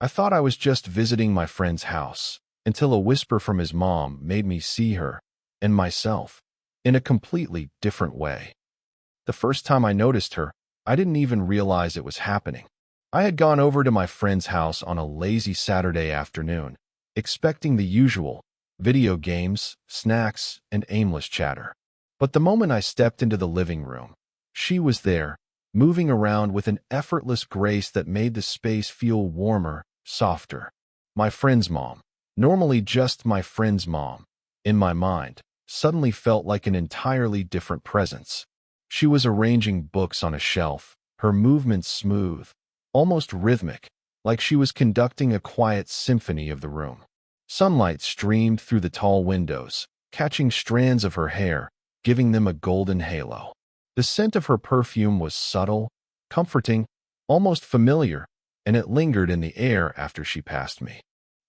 I thought I was just visiting my friend's house, until a whisper from his mom made me see her, and myself, in a completely different way. The first time I noticed her, I didn't even realize it was happening. I had gone over to my friend's house on a lazy Saturday afternoon, expecting the usual video games, snacks, and aimless chatter. But the moment I stepped into the living room, she was there, moving around with an effortless grace that made the space feel warmer, softer. My friend's mom, normally just my friend's mom, in my mind, suddenly felt like an entirely different presence. She was arranging books on a shelf, her movements smooth, almost rhythmic, like she was conducting a quiet symphony of the room. Sunlight streamed through the tall windows, catching strands of her hair, giving them a golden halo. The scent of her perfume was subtle, comforting, almost familiar, and it lingered in the air after she passed me.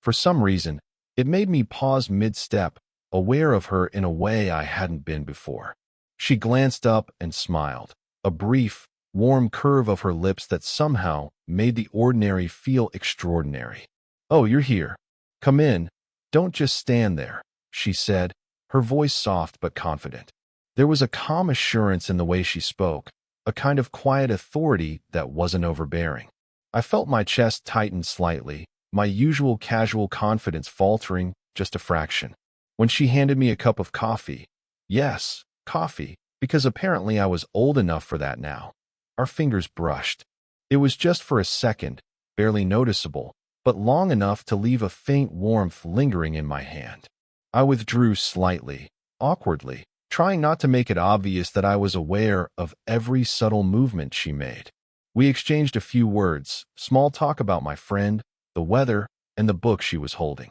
For some reason, it made me pause mid-step, aware of her in a way I hadn't been before. She glanced up and smiled, a brief, warm curve of her lips that somehow made the ordinary feel extraordinary. "Oh, you're here. Come in. Don't just stand there," she said, her voice soft but confident. There was a calm assurance in the way she spoke, a kind of quiet authority that wasn't overbearing. I felt my chest tighten slightly, my usual casual confidence faltering just a fraction. When she handed me a cup of coffee, yes, coffee, because apparently I was old enough for that now. Our fingers brushed. It was just for a second, barely noticeable, but long enough to leave a faint warmth lingering in my hand. I withdrew slightly, awkwardly, trying not to make it obvious that I was aware of every subtle movement she made. We exchanged a few words, small talk about my friend, the weather, and the book she was holding.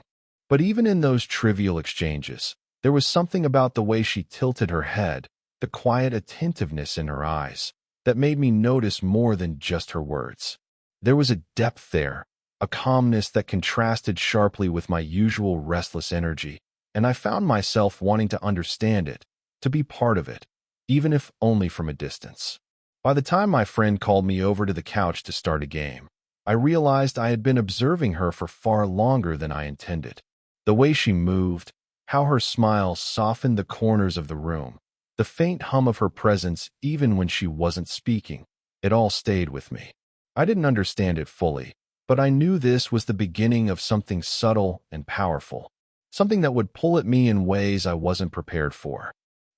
But even in those trivial exchanges, there was something about the way she tilted her head, the quiet attentiveness in her eyes, that made me notice more than just her words. There was a depth there, a calmness that contrasted sharply with my usual restless energy, and I found myself wanting to understand it, to be part of it, even if only from a distance. By the time my friend called me over to the couch to start a game, I realized I had been observing her for far longer than I intended. The way she moved, how her smile softened the corners of the room, the faint hum of her presence even when she wasn't speaking, it all stayed with me. I didn't understand it fully, but I knew this was the beginning of something subtle and powerful, something that would pull at me in ways I wasn't prepared for.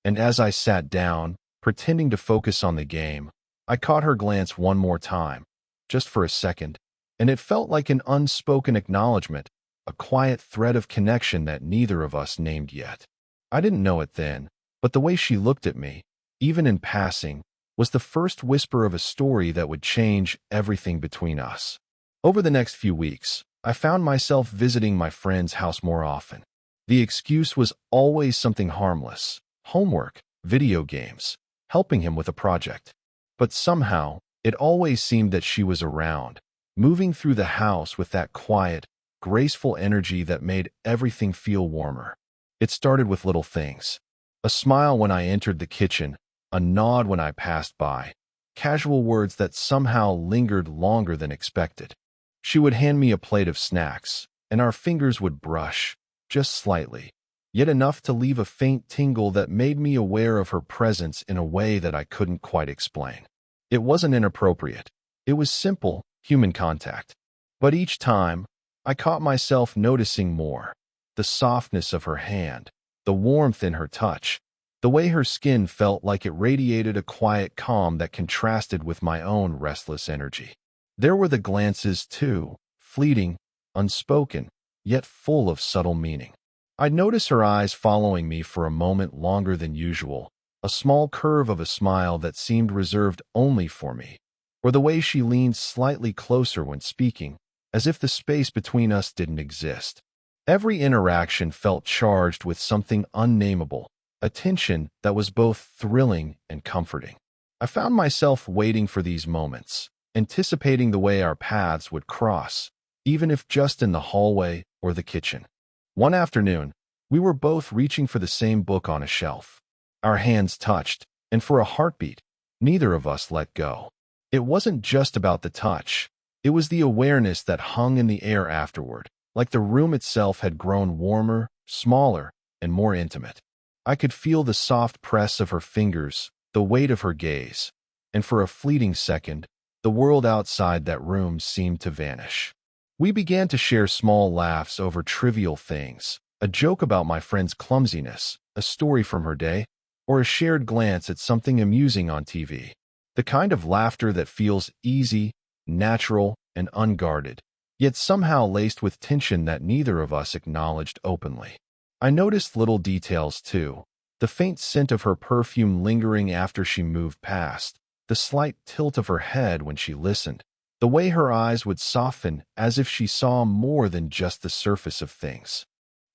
And as I sat down, pretending to focus on the game, I caught her glance one more time, just for a second, and it felt like an unspoken acknowledgement, a quiet thread of connection that neither of us named yet. I didn't know it then, but the way she looked at me, even in passing, was the first whisper of a story that would change everything between us. Over the next few weeks, I found myself visiting my friend's house more often. The excuse was always something harmless: homework, video games, helping him with a project. But somehow, it always seemed that she was around, moving through the house with that quiet, graceful energy that made everything feel warmer. It started with little things: a smile when I entered the kitchen, a nod when I passed by, casual words that somehow lingered longer than expected. She would hand me a plate of snacks, and our fingers would brush, just slightly, yet enough to leave a faint tingle that made me aware of her presence in a way that I couldn't quite explain. It wasn't inappropriate. It was simple, human contact. But each time, I caught myself noticing more: the softness of her hand, the warmth in her touch, the way her skin felt like it radiated a quiet calm that contrasted with my own restless energy. There were the glances, too, fleeting, unspoken, yet full of subtle meaning. I'd notice her eyes following me for a moment longer than usual, a small curve of a smile that seemed reserved only for me, or the way she leaned slightly closer when speaking, as if the space between us didn't exist. Every interaction felt charged with something unnameable, a tension that was both thrilling and comforting. I found myself waiting for these moments, anticipating the way our paths would cross, even if just in the hallway or the kitchen. One afternoon, we were both reaching for the same book on a shelf. Our hands touched, and for a heartbeat, neither of us let go. It wasn't just about the touch. It was the awareness that hung in the air afterward, like the room itself had grown warmer, smaller, and more intimate. I could feel the soft press of her fingers, the weight of her gaze, and for a fleeting second, the world outside that room seemed to vanish. We began to share small laughs over trivial things, a joke about my friend's clumsiness, a story from her day, or a shared glance at something amusing on TV. The kind of laughter that feels easy, natural, and unguarded, yet somehow laced with tension that neither of us acknowledged openly. I noticed little details too, the faint scent of her perfume lingering after she moved past, the slight tilt of her head when she listened, the way her eyes would soften as if she saw more than just the surface of things.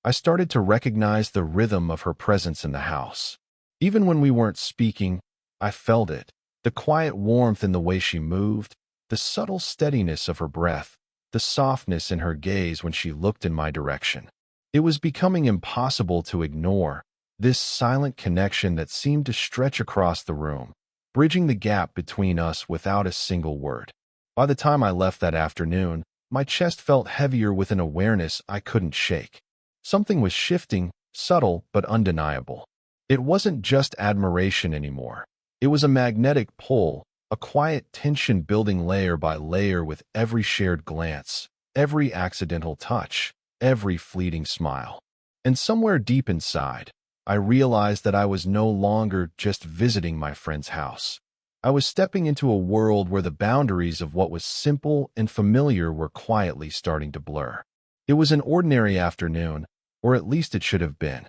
I started to recognize the rhythm of her presence in the house. Even when we weren't speaking, I felt it, the quiet warmth in the way she moved, the subtle steadiness of her breath, the softness in her gaze when she looked in my direction. It was becoming impossible to ignore, this silent connection that seemed to stretch across the room, bridging the gap between us without a single word. By the time I left that afternoon, my chest felt heavier with an awareness I couldn't shake. Something was shifting, subtle but undeniable. It wasn't just admiration anymore. It was a magnetic pull, a quiet tension building layer by layer with every shared glance, every accidental touch, every fleeting smile. And somewhere deep inside, I realized that I was no longer just visiting my friend's house. I was stepping into a world where the boundaries of what was simple and familiar were quietly starting to blur. It was an ordinary afternoon, or at least it should have been.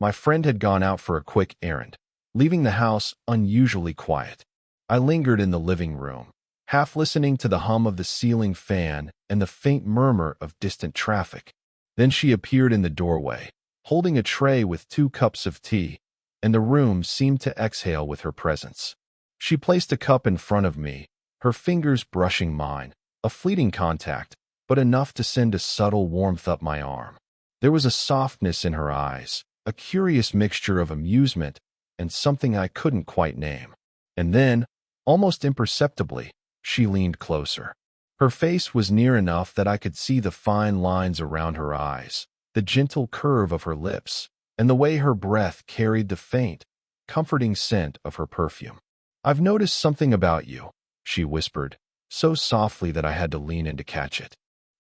My friend had gone out for a quick errand, leaving the house unusually quiet. I lingered in the living room, half listening to the hum of the ceiling fan and the faint murmur of distant traffic. Then she appeared in the doorway, holding a tray with 2 cups of tea, and the room seemed to exhale with her presence. She placed a cup in front of me, her fingers brushing mine, a fleeting contact, but enough to send a subtle warmth up my arm. There was a softness in her eyes, a curious mixture of amusement and something I couldn't quite name. And then, almost imperceptibly, she leaned closer. Her face was near enough that I could see the fine lines around her eyes, the gentle curve of her lips, and the way her breath carried the faint, comforting scent of her perfume. "I've noticed something about you," she whispered, so softly that I had to lean in to catch it.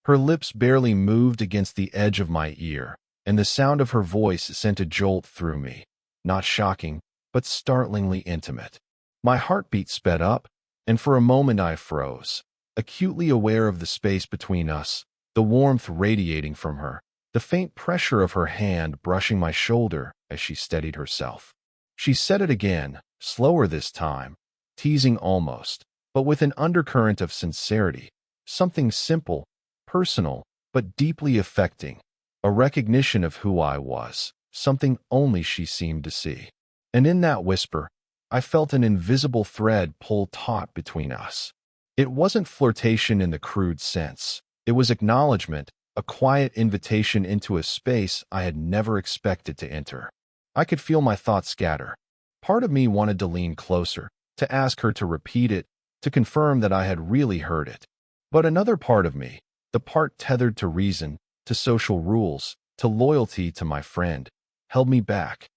Her lips barely moved against the edge of my ear, and the sound of her voice sent a jolt through me, not shocking, but startlingly intimate. My heartbeat sped up, and for a moment I froze, acutely aware of the space between us, the warmth radiating from her, the faint pressure of her hand brushing my shoulder as she steadied herself. She said it again, slower this time, teasing almost, but with an undercurrent of sincerity, something simple, personal, but deeply affecting, a recognition of who I was, something only she seemed to see. And in that whisper, I felt an invisible thread pull taut between us. It wasn't flirtation in the crude sense. It was acknowledgement, a quiet invitation into a space I had never expected to enter. I could feel my thoughts scatter. Part of me wanted to lean closer, to ask her to repeat it, to confirm that I had really heard it. But another part of me, the part tethered to reason, to social rules, to loyalty to my friend, held me back.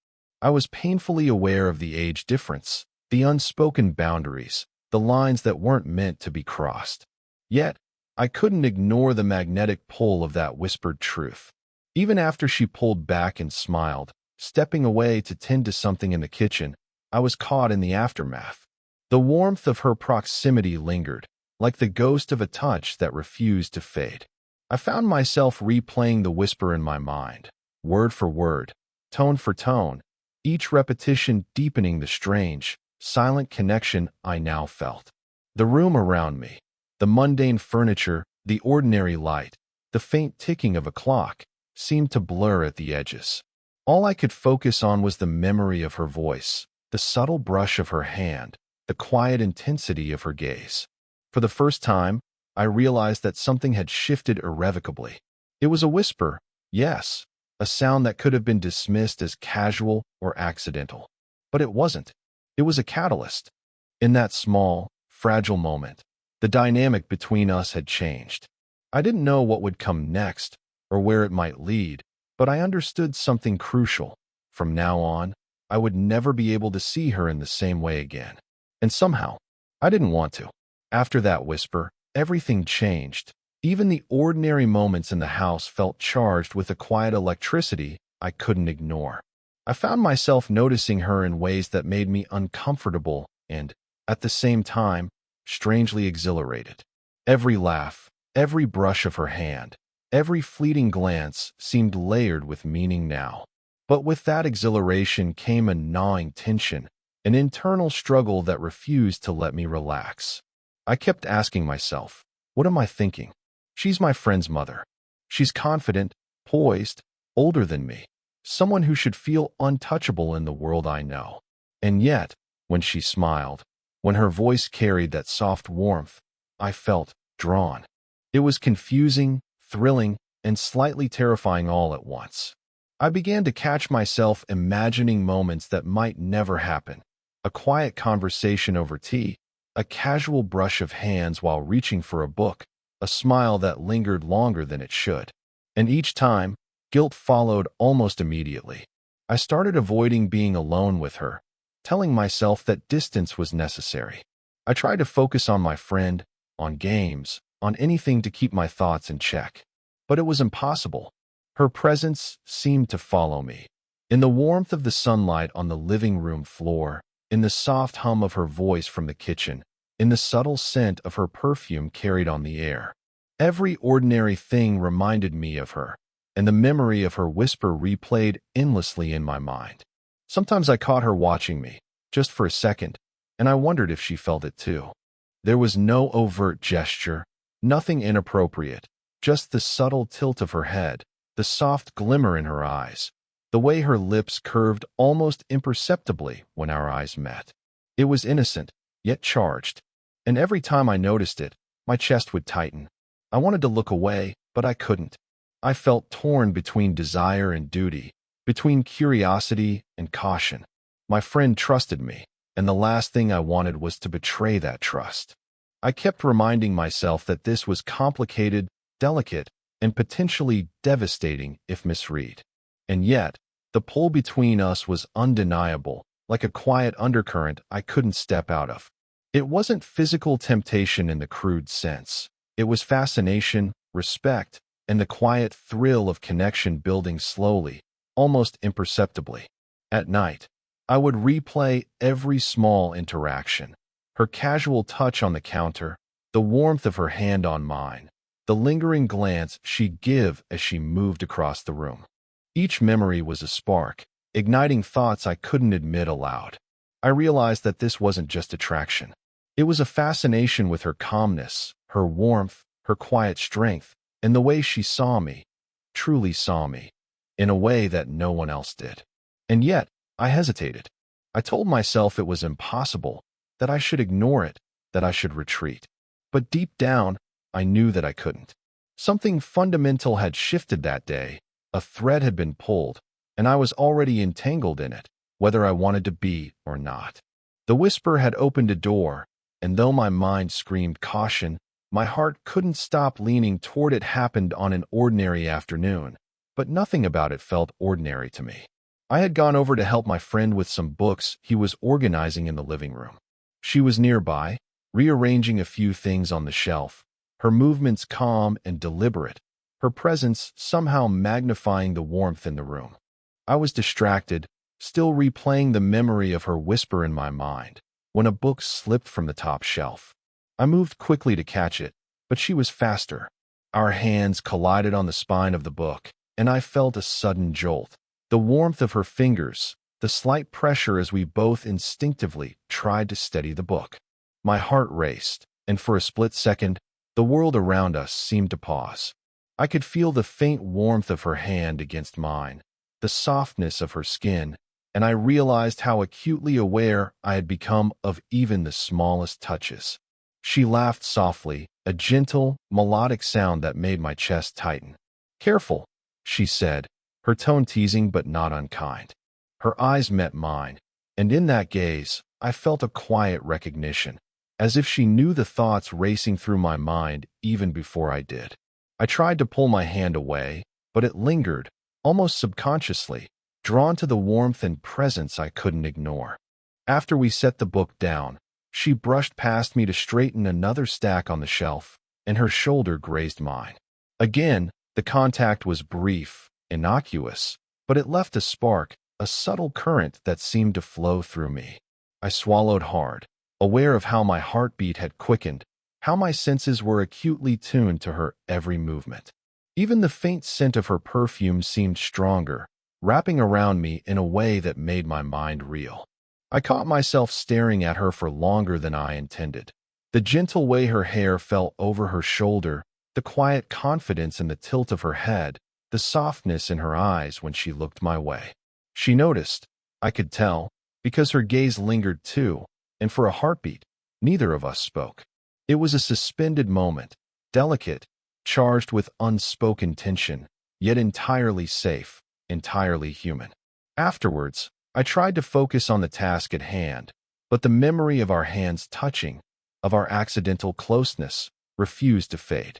I was painfully aware of the age difference, the unspoken boundaries, the lines that weren't meant to be crossed. Yet, I couldn't ignore the magnetic pull of that whispered truth. Even after she pulled back and smiled, stepping away to tend to something in the kitchen, I was caught in the aftermath. The warmth of her proximity lingered, like the ghost of a touch that refused to fade. I found myself replaying the whisper in my mind, word for word, tone for tone, each repetition deepening the strange, silent connection I now felt. The room around me, the mundane furniture, the ordinary light, the faint ticking of a clock, seemed to blur at the edges. All I could focus on was the memory of her voice, the subtle brush of her hand, the quiet intensity of her gaze. For the first time, I realized that something had shifted irrevocably. It was a whisper, yes, a sound that could have been dismissed as casual or accidental. But it wasn't. It was a catalyst. In that small, fragile moment, The dynamic between us had changed. I didn't know what would come next or where it might lead, but I understood something crucial. From now on, I would never be able to see her in the same way again. And somehow, I didn't want to. After that whisper, everything changed. Even the ordinary moments in the house felt charged with a quiet electricity I couldn't ignore. I found myself noticing her in ways that made me uncomfortable and, at the same time, strangely exhilarated. Every laugh, every brush of her hand, every fleeting glance seemed layered with meaning now. But with that exhilaration came a gnawing tension, an internal struggle that refused to let me relax. I kept asking myself, what am I thinking? She's my friend's mother. She's confident, poised, older than me, someone who should feel untouchable in the world I know. And yet, when she smiled, when her voice carried that soft warmth, I felt drawn. It was confusing, thrilling, and slightly terrifying all at once. I began to catch myself imagining moments that might never happen. A quiet conversation over tea, a casual brush of hands while reaching for a book, a smile that lingered longer than it should. And each time, guilt followed almost immediately. I started avoiding being alone with her, telling myself that distance was necessary. I tried to focus on my friend, on games, on anything to keep my thoughts in check. But it was impossible. Her presence seemed to follow me. In the warmth of the sunlight on the living room floor, in the soft hum of her voice from the kitchen, in the subtle scent of her perfume carried on the air. Every ordinary thing reminded me of her, and the memory of her whisper replayed endlessly in my mind. Sometimes I caught her watching me, just for a second, and I wondered if she felt it too. There was no overt gesture, nothing inappropriate, just the subtle tilt of her head, the soft glimmer in her eyes, the way her lips curved almost imperceptibly when our eyes met. It was innocent, yet charged, and every time I noticed it, my chest would tighten. I wanted to look away, but I couldn't. I felt torn between desire and duty, between curiosity and caution. My friend trusted me, and the last thing I wanted was to betray that trust. I kept reminding myself that this was complicated, delicate, and potentially devastating if misread. And yet, the pull between us was undeniable, like a quiet undercurrent I couldn't step out of. It wasn't physical temptation in the crude sense. It was fascination, respect, and the quiet thrill of connection building slowly, almost imperceptibly. At night, I would replay every small interaction. Her casual touch on the counter, the warmth of her hand on mine, the lingering glance she'd give as she moved across the room. Each memory was a spark, igniting thoughts I couldn't admit aloud. I realized that this wasn't just attraction. It was a fascination with her calmness, her warmth, her quiet strength, and the way she saw me, truly saw me, in a way that no one else did. And yet, I hesitated. I told myself it was impossible, that I should ignore it, that I should retreat. But deep down, I knew that I couldn't. Something fundamental had shifted that day, a thread had been pulled, and I was already entangled in it, whether I wanted to be or not. The whisper had opened a door, and though my mind screamed caution, my heart couldn't stop leaning toward it. Happened on an ordinary afternoon, but nothing about it felt ordinary to me. I had gone over to help my friend with some books he was organizing in the living room. She was nearby, rearranging a few things on the shelf, her movements calm and deliberate, her presence somehow magnifying the warmth in the room. I was distracted, still replaying the memory of her whisper in my mind, when a book slipped from the top shelf. I moved quickly to catch it, but she was faster. Our hands collided on the spine of the book, and I felt a sudden jolt. The warmth of her fingers, the slight pressure as we both instinctively tried to steady the book. My heart raced, and for a split second, the world around us seemed to pause. I could feel the faint warmth of her hand against mine, the softness of her skin, and I realized how acutely aware I had become of even the smallest touches. She laughed softly, a gentle, melodic sound that made my chest tighten. "Careful," she said, her tone teasing but not unkind. Her eyes met mine, and in that gaze, I felt a quiet recognition. as if she knew the thoughts racing through my mind even before I did. I tried to pull my hand away, but it lingered, almost subconsciously, drawn to the warmth and presence I couldn't ignore. After we set the book down, she brushed past me to straighten another stack on the shelf, and her shoulder grazed mine. Again, the contact was brief, innocuous, but it left a spark, a subtle current that seemed to flow through me. I swallowed hard, aware of how my heartbeat had quickened, how my senses were acutely tuned to her every movement. Even the faint scent of her perfume seemed stronger, wrapping around me in a way that made my mind reel. I caught myself staring at her for longer than I intended. The gentle way her hair fell over her shoulder, the quiet confidence in the tilt of her head, the softness in her eyes when she looked my way. She noticed, I could tell, because her gaze lingered too, and for a heartbeat, neither of us spoke. It was a suspended moment, delicate, charged with unspoken tension, yet entirely safe, entirely human. Afterwards, I tried to focus on the task at hand, but the memory of our hands touching, of our accidental closeness, refused to fade.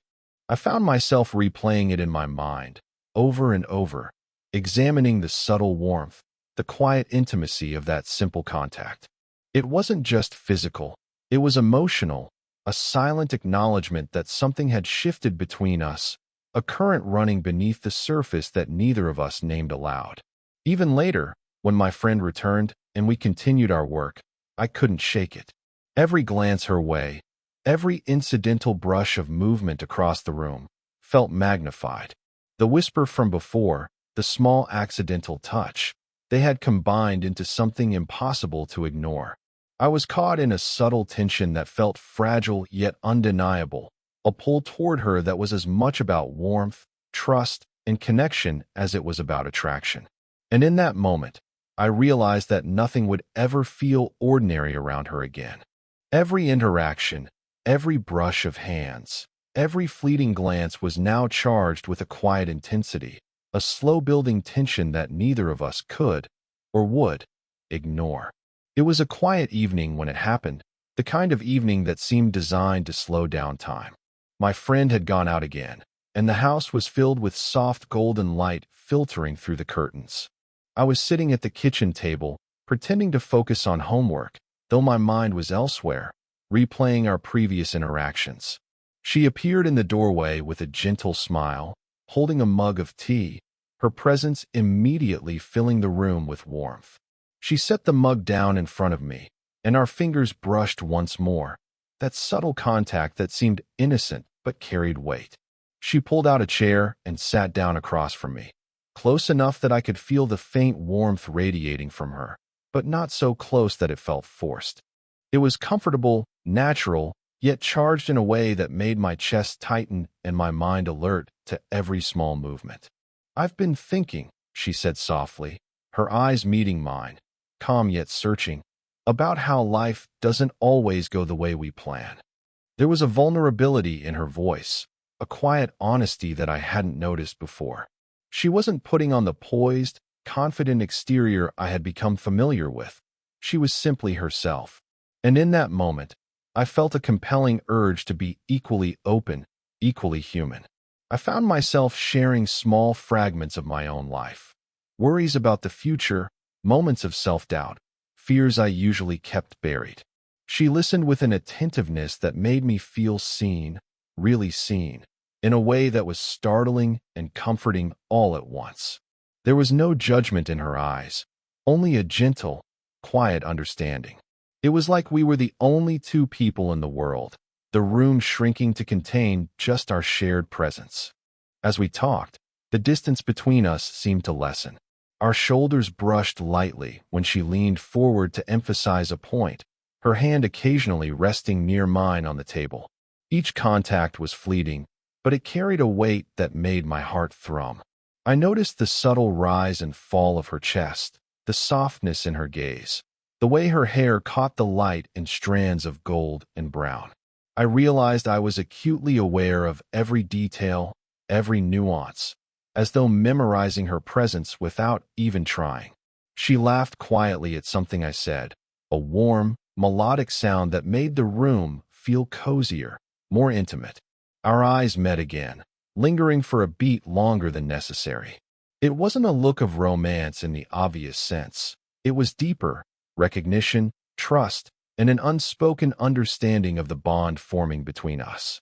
I found myself replaying it in my mind, over and over, examining the subtle warmth, the quiet intimacy of that simple contact. It wasn't just physical, it was emotional, a silent acknowledgement that something had shifted between us, a current running beneath the surface that neither of us named aloud. Even later, when my friend returned and we continued our work, I couldn't shake it. Every glance her way, every incidental brush of movement across the room, felt magnified. The whisper from before, the small accidental touch, they had combined into something impossible to ignore. I was caught in a subtle tension that felt fragile yet undeniable, a pull toward her that was as much about warmth, trust, and connection as it was about attraction. And in that moment, I realized that nothing would ever feel ordinary around her again. Every interaction, every brush of hands, every fleeting glance was now charged with a quiet intensity, a slow-building tension that neither of us could, or would, ignore. It was a quiet evening when it happened, the kind of evening that seemed designed to slow down time. My friend had gone out again, and the house was filled with soft golden light filtering through the curtains. I was sitting at the kitchen table, pretending to focus on homework, though my mind was elsewhere, replaying our previous interactions. She appeared in the doorway with a gentle smile, holding a mug of tea, her presence immediately filling the room with warmth. She set the mug down in front of me, and our fingers brushed once more, that subtle contact that seemed innocent but carried weight. She pulled out a chair and sat down across from me, close enough that I could feel the faint warmth radiating from her, but not so close that it felt forced. It was comfortable, natural, yet charged in a way that made my chest tighten and my mind alert to every small movement. "I've been thinking," she said softly, her eyes meeting mine, calm yet searching, "about how life doesn't always go the way we plan." There was a vulnerability in her voice, a quiet honesty that I hadn't noticed before. She wasn't putting on the poised, confident exterior I had become familiar with. She was simply herself. And in that moment, I felt a compelling urge to be equally open, equally human. I found myself sharing small fragments of my own life. Worries about the future, moments of self-doubt, fears I usually kept buried. She listened with an attentiveness that made me feel seen, really seen, in a way that was startling and comforting all at once. There was no judgment in her eyes, only a gentle, quiet understanding. It was like we were the only two people in the world, the room shrinking to contain just our shared presence. As we talked, the distance between us seemed to lessen. Our shoulders brushed lightly when she leaned forward to emphasize a point, her hand occasionally resting near mine on the table. Each contact was fleeting, but it carried a weight that made my heart thrum. I noticed the subtle rise and fall of her chest, the softness in her gaze, the way her hair caught the light in strands of gold and brown. I realized I was acutely aware of every detail, every nuance, as though memorizing her presence without even trying. She laughed quietly at something I said, a warm, melodic sound that made the room feel cozier, more intimate. Our eyes met again, lingering for a beat longer than necessary. It wasn't a look of romance in the obvious sense. It was deeper: recognition, trust, and an unspoken understanding of the bond forming between us.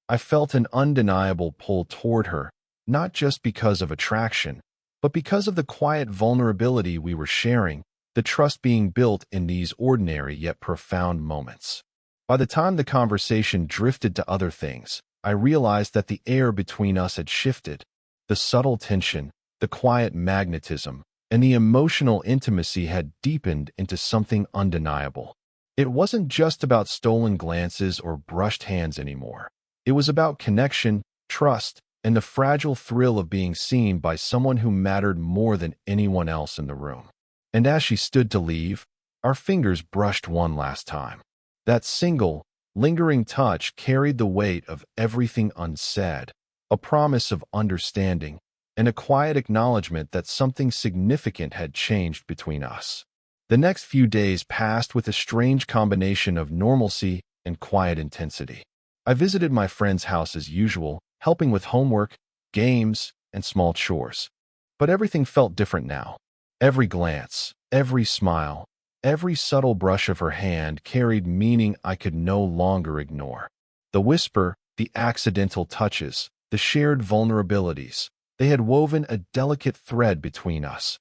I felt an undeniable pull toward her, not just because of attraction, but because of the quiet vulnerability we were sharing, the trust being built in these ordinary yet profound moments. By the time the conversation drifted to other things, I realized that the air between us had shifted. The subtle tension, the quiet magnetism, and the emotional intimacy had deepened into something undeniable. It wasn't just about stolen glances or brushed hands anymore. It was about connection, trust, and the fragile thrill of being seen by someone who mattered more than anyone else in the room. And as she stood to leave, our fingers brushed one last time. That single, lingering touch carried the weight of everything unsaid, a promise of understanding, and a quiet acknowledgement that something significant had changed between us. The next few days passed with a strange combination of normalcy and quiet intensity. I visited my friend's house as usual, helping with homework, games, and small chores. But everything felt different now. Every glance, every smile, every subtle brush of her hand carried meaning I could no longer ignore. The whisper, the accidental touches, the shared vulnerabilities, they had woven a delicate thread between us,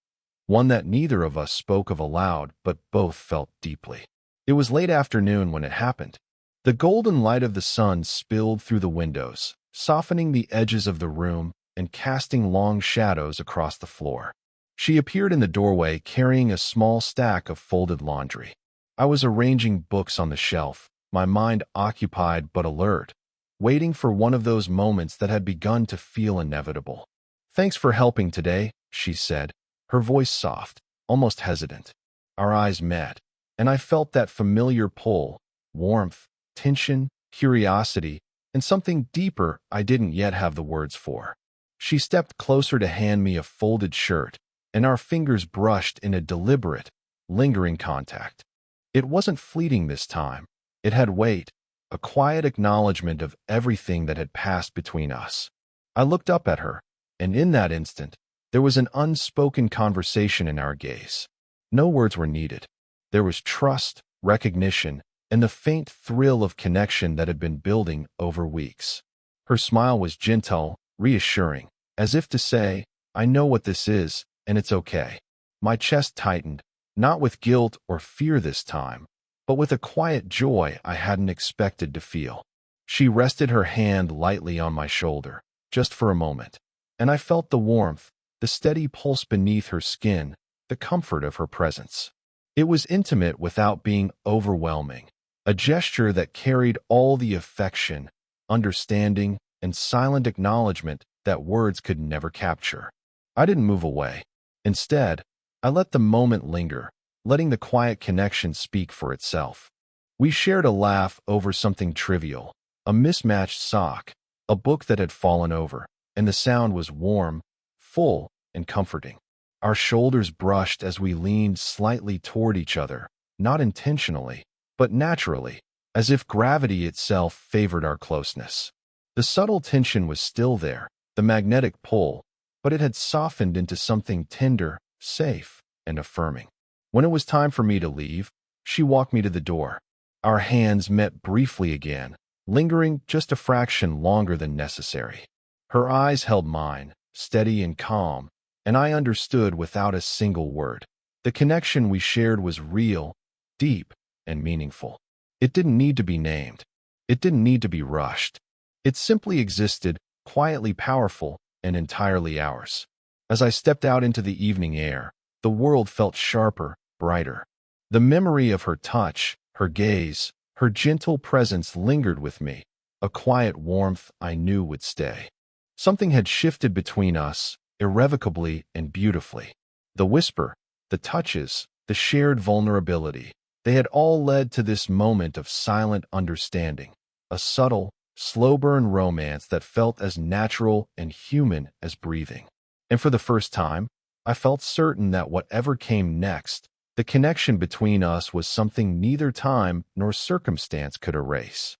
one that neither of us spoke of aloud but both felt deeply. It was late afternoon when it happened. The golden light of the sun spilled through the windows, softening the edges of the room and casting long shadows across the floor. She appeared in the doorway carrying a small stack of folded laundry. I was arranging books on the shelf, my mind occupied but alert, waiting for one of those moments that had begun to feel inevitable. "Thanks for helping today," she said, her voice soft, almost hesitant. Our eyes met, and I felt that familiar pull: warmth, tension, curiosity, and something deeper I didn't yet have the words for. She stepped closer to hand me a folded shirt, and our fingers brushed in a deliberate, lingering contact. It wasn't fleeting this time. It had weight, a quiet acknowledgement of everything that had passed between us. I looked up at her, and in that instant, there was an unspoken conversation in our gaze. No words were needed. There was trust, recognition, and the faint thrill of connection that had been building over weeks. Her smile was gentle, reassuring, as if to say, "I know what this is, and it's okay." My chest tightened, not with guilt or fear this time, but with a quiet joy I hadn't expected to feel. She rested her hand lightly on my shoulder, just for a moment, and I felt the warmth, the steady pulse beneath her skin, the comfort of her presence. It was intimate without being overwhelming, a gesture that carried all the affection, understanding, and silent acknowledgement that words could never capture. I didn't move away. Instead, I let the moment linger, letting the quiet connection speak for itself. We shared a laugh over something trivial, a mismatched sock, a book that had fallen over, and the sound was warm, full, and comforting. Our shoulders brushed as we leaned slightly toward each other, not intentionally, but naturally, as if gravity itself favored our closeness. The subtle tension was still there, the magnetic pull, but it had softened into something tender, safe, and affirming. When it was time for me to leave, she walked me to the door. Our hands met briefly again, lingering just a fraction longer than necessary. Her eyes held mine, steady and calm, and I understood without a single word. The connection we shared was real, deep, and meaningful. It didn't need to be named. It didn't need to be rushed. It simply existed, quietly powerful, and entirely ours. As I stepped out into the evening air, the world felt sharper, brighter. The memory of her touch, her gaze, her gentle presence lingered with me, a quiet warmth I knew would stay. Something had shifted between us, irrevocably and beautifully. The whisper, the touches, the shared vulnerability, they had all led to this moment of silent understanding, a subtle, slow-burn romance that felt as natural and human as breathing. And for the first time, I felt certain that whatever came next, The connection between us was something neither time nor circumstance could erase.